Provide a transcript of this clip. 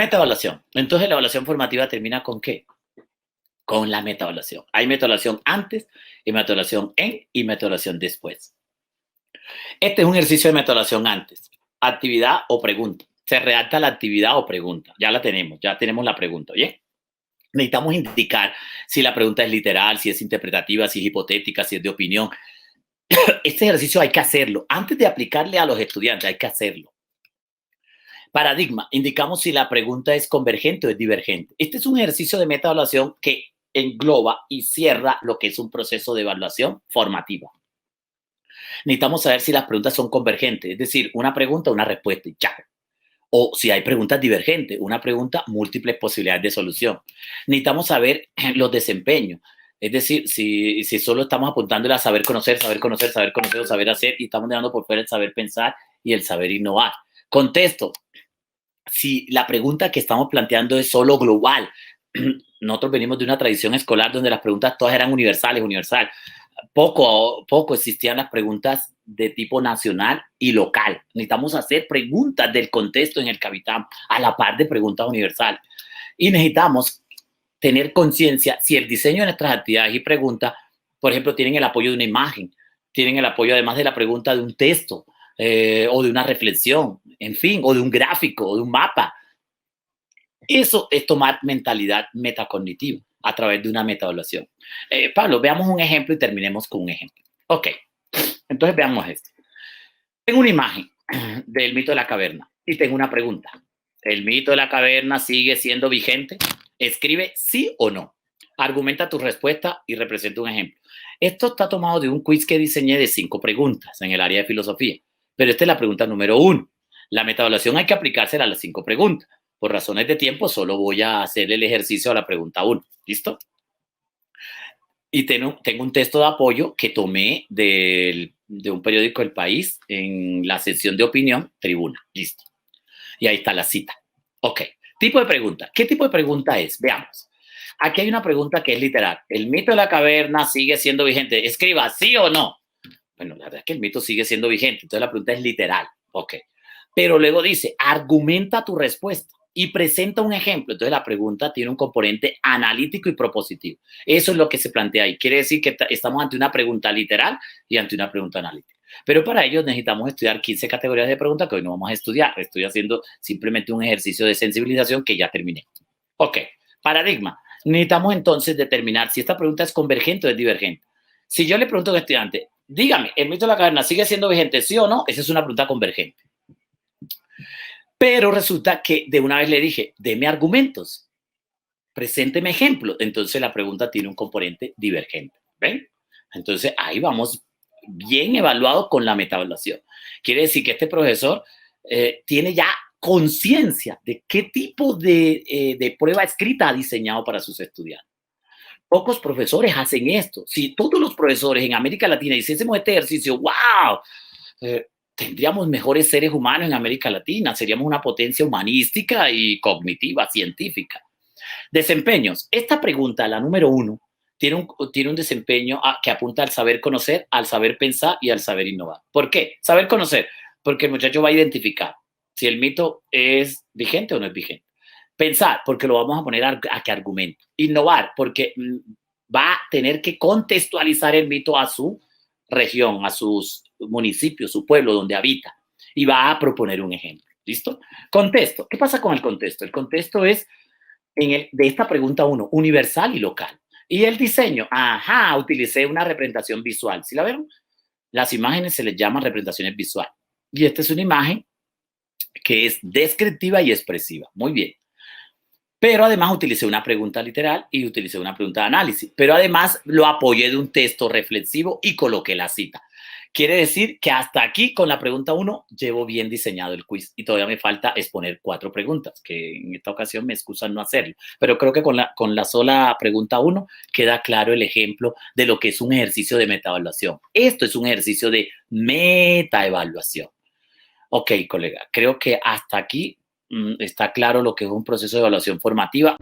Metaevaluación. Entonces, la evaluación formativa termina ¿con qué? Con la metaevaluación. Hay metaevaluación antes, y metaevaluación en y metaevaluación después. Este es un ejercicio de metaevaluación antes. Actividad o pregunta. Se redacta la actividad o pregunta. Ya tenemos la pregunta, ¿bien? Necesitamos indicar si la pregunta es literal, si es interpretativa, si es hipotética, si es de opinión. Este ejercicio hay que hacerlo. Antes de aplicarle a los estudiantes, hay que hacerlo. Paradigma. Indicamos si la pregunta es convergente o es divergente. Este es un ejercicio de metaevaluación que engloba y cierra lo que es un proceso de evaluación formativa. Necesitamos saber si las preguntas son convergentes, es decir, una pregunta, una respuesta y ya. O si hay preguntas divergentes, una pregunta, múltiples posibilidades de solución. Necesitamos saber los desempeños. Es decir, si solo estamos apuntándole a saber conocer, o saber hacer, y estamos dejando por fuera el saber pensar y el saber innovar. Contexto. Si la pregunta que estamos planteando es solo global, nosotros venimos de una tradición escolar donde las preguntas todas eran universales. Poco existían las preguntas de tipo nacional y local. Necesitamos hacer preguntas del contexto en el que habitamos, a la par de preguntas universales. Y necesitamos tener conciencia si el diseño de nuestras actividades y preguntas, por ejemplo, tienen el apoyo de una imagen, tienen el apoyo además de la pregunta de un texto, o de una reflexión, en fin, o de un gráfico, o de un mapa. Eso es tomar mentalidad metacognitiva a través de una metaevaluación. Pablo, veamos un ejemplo y terminemos con un ejemplo. Ok, entonces veamos esto. Tengo una imagen del mito de la caverna y tengo una pregunta. ¿El mito de la caverna sigue siendo vigente? Escribe sí o no. Argumenta tu respuesta y representa un ejemplo. Esto está tomado de un quiz que diseñé de 5 preguntas en el área de filosofía, pero esta es la pregunta número 1. La metaevaluación hay que aplicársela a las 5 preguntas. Por razones de tiempo, solo voy a hacer el ejercicio a la pregunta 1. ¿Listo? Y tengo un texto de apoyo que tomé de un periódico del País en la sección de opinión, Tribuna. Listo. Y ahí está la cita. Ok. Tipo de pregunta. ¿Qué tipo de pregunta es? Veamos. Aquí hay una pregunta que es literal. ¿El mito de la caverna sigue siendo vigente? Escriba sí o no. Bueno, la verdad es que el mito sigue siendo vigente. Entonces la pregunta es literal. Ok. Pero luego dice, argumenta tu respuesta y presenta un ejemplo. Entonces la pregunta tiene un componente analítico y propositivo. Eso es lo que se plantea ahí. Quiere decir que estamos ante una pregunta literal y ante una pregunta analítica. Pero para ello necesitamos estudiar 15 categorías de preguntas que hoy no vamos a estudiar. Estoy haciendo simplemente un ejercicio de sensibilización que ya terminé. Ok, paradigma. Necesitamos entonces determinar si esta pregunta es convergente o es divergente. Si yo le pregunto a un estudiante, dígame, ¿el mito de la caverna sigue siendo vigente, sí o no? Esa es una pregunta convergente. Pero resulta que de una vez le dije, deme argumentos, presénteme ejemplos. Entonces la pregunta tiene un componente divergente. ¿Ven? Entonces ahí vamos bien evaluado con la metaevaluación. Quiere decir que este profesor tiene ya conciencia de qué tipo de prueba escrita ha diseñado para sus estudiantes. Pocos profesores hacen esto. Si todos los profesores en América Latina hiciésemos este ejercicio, ¡wow! Tendríamos mejores seres humanos en América Latina, seríamos una potencia humanística y cognitiva, científica. Desempeños. Esta pregunta, la número 1, tiene un desempeño que apunta al saber conocer, al saber pensar y al saber innovar. ¿Por qué? Saber conocer, porque el muchacho va a identificar si el mito es vigente o no es vigente. Pensar, porque lo vamos a poner a que argumente. Innovar, porque va a tener que contextualizar el mito a su región, a sus municipios, su pueblo donde habita, y va a proponer un ejemplo. ¿Listo? Contexto. ¿Qué pasa con el contexto? El contexto es de esta pregunta 1, universal y local. Y el diseño, utilicé una representación visual. ¿Sí la ven? Las imágenes se les llama representaciones visuales. Y esta es una imagen que es descriptiva y expresiva. Muy bien. Pero además utilicé una pregunta literal y utilicé una pregunta de análisis. Pero además lo apoyé de un texto reflexivo y coloqué la cita. Quiere decir que hasta aquí con la pregunta 1 llevo bien diseñado el quiz y todavía me falta exponer 4 preguntas, que en esta ocasión me excusan no hacerlo. Pero creo que con la sola pregunta 1 queda claro el ejemplo de lo que es un ejercicio de metaevaluación. Esto es un ejercicio de metaevaluación. Ok, colega, creo que hasta aquí está claro lo que es un proceso de evaluación formativa.